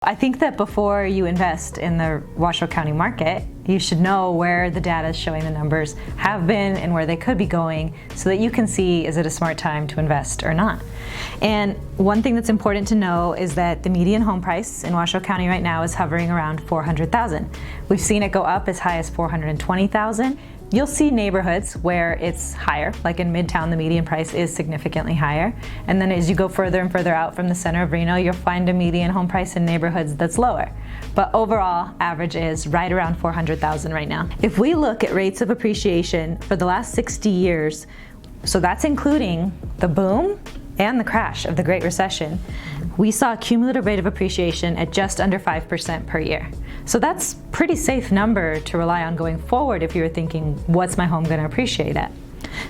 I think that before you invest in the Washoe County market, you should know where the data is showing the numbers have been and where they could be going so that you can see, is it a smart time to invest or not? And one thing that's important to know is that the median home price in Washoe County right now is hovering around $400,000. We've seen it go up as high as $420,000. You'll see neighborhoods where it's higher, like in Midtown, the median price is significantly higher. And then as you go further and further out from the center of Reno, you'll find a median home price in neighborhoods that's lower. But overall, average is right around $400,000 right now. If we look at rates of appreciation for the last 60 years, so that's including the boom and the crash of the Great Recession, we saw a cumulative rate of appreciation at just under 5% per year. So that's a pretty safe number to rely on going forward if you were thinking, what's my home going to appreciate at?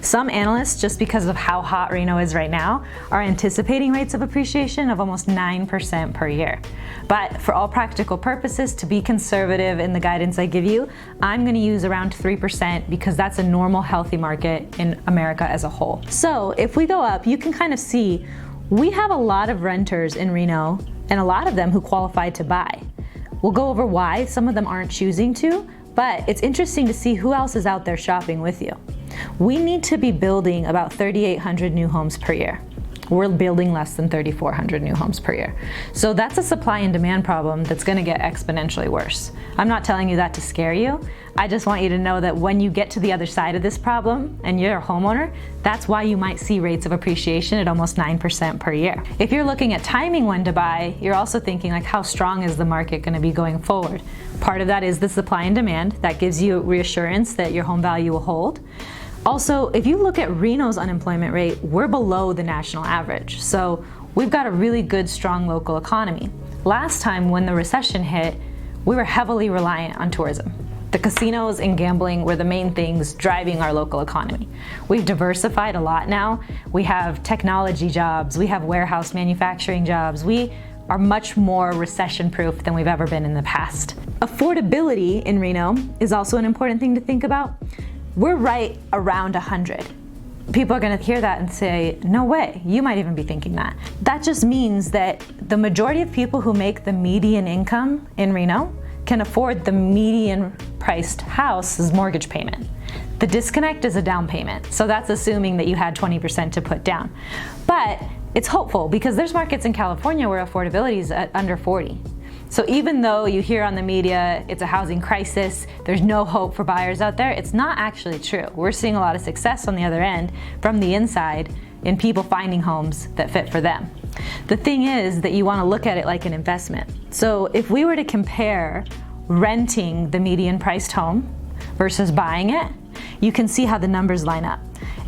Some analysts, just because of how hot Reno is right now, are anticipating rates of appreciation of almost 9% per year. But for all practical purposes, to be conservative in the guidance I give you, I'm going to use around 3% because that's a normal, healthy market in America as a whole. So if we go up, you can kind of see we have a lot of renters in Reno and a lot of them who qualify to buy. We'll go over why some of them aren't choosing to, but it's interesting to see who else is out there shopping with you. We need to be building about 3,800 new homes per year. We're building less than 3,400 new homes per year. So that's a supply and demand problem that's going to get exponentially worse. I'm not telling you that to scare you. I just want you to know that when you get to the other side of this problem and you're a homeowner, that's why you might see rates of appreciation at almost 9% per year. If you're looking at timing when to buy, you're also thinking like, how strong is the market going to be going forward? Part of that is the supply and demand. That gives you reassurance that your home value will hold. Also, if you look at Reno's unemployment rate, we're below the national average. So we've got a really good, strong local economy. Last time when the recession hit, we were heavily reliant on tourism. The casinos and gambling were the main things driving our local economy. We've diversified a lot now. We have technology jobs, we have warehouse manufacturing jobs. We are much more recession-proof than we've ever been in the past. Affordability in Reno is also an important thing to think about. We're right around 100. People are going to hear that and say, no way, you might even be thinking that. That just means that the majority of people who make the median income in Reno can afford the median priced house's mortgage payment. The disconnect is a down payment, so that's assuming that you had 20% to put down. But it's hopeful because there's markets in California where affordability is at under 40. So even though you hear on the media it's a housing crisis, there's no hope for buyers out there, it's not actually true. We're seeing a lot of success on the other end from the inside in people finding homes that fit for them. The thing is that you want to look at it like an investment. So if we were to compare renting the median priced home versus buying it, you can see how the numbers line up.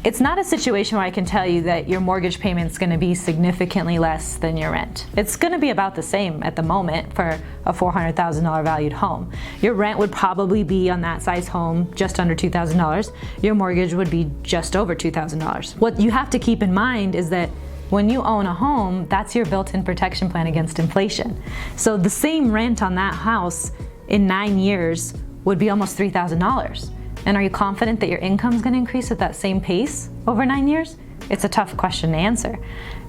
It's not a situation where I can tell you that your mortgage payment's going to be significantly less than your rent. It's going to be about the same at the moment for a $400,000 valued home. Your rent would probably be on that size home just under $2,000. Your mortgage would be just over $2,000. What you have to keep in mind is that when you own a home, that's your built-in protection plan against inflation. So the same rent on that house in 9 years would be almost $3,000. And are you confident that your income is going to increase at that same pace over 9 years? It's a tough question to answer.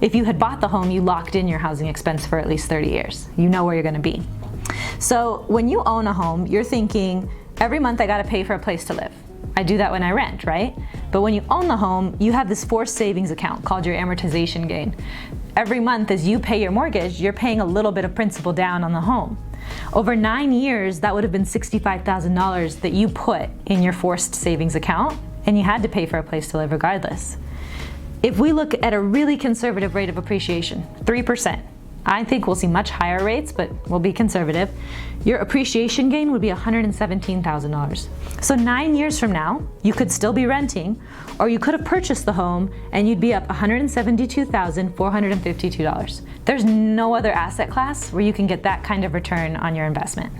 If you had bought the home, you locked in your housing expense for at least 30 years. You know where you're going to be. So when you own a home, you're thinking, every month I got to pay for a place to live. I do that when I rent, right? But when you own the home, you have this forced savings account called your amortization gain. Every month as you pay your mortgage, you're paying a little bit of principal down on the home. Over 9 years, that would have been $65,000 that you put in your forced savings account, and you had to pay for a place to live regardless. If we look at a really conservative rate of appreciation, 3%, I think we'll see much higher rates, but we'll be conservative. Your appreciation gain would be $117,000. So 9 years from now, you could still be renting, or you could have purchased the home and you'd be up $172,452. There's no other asset class where you can get that kind of return on your investment.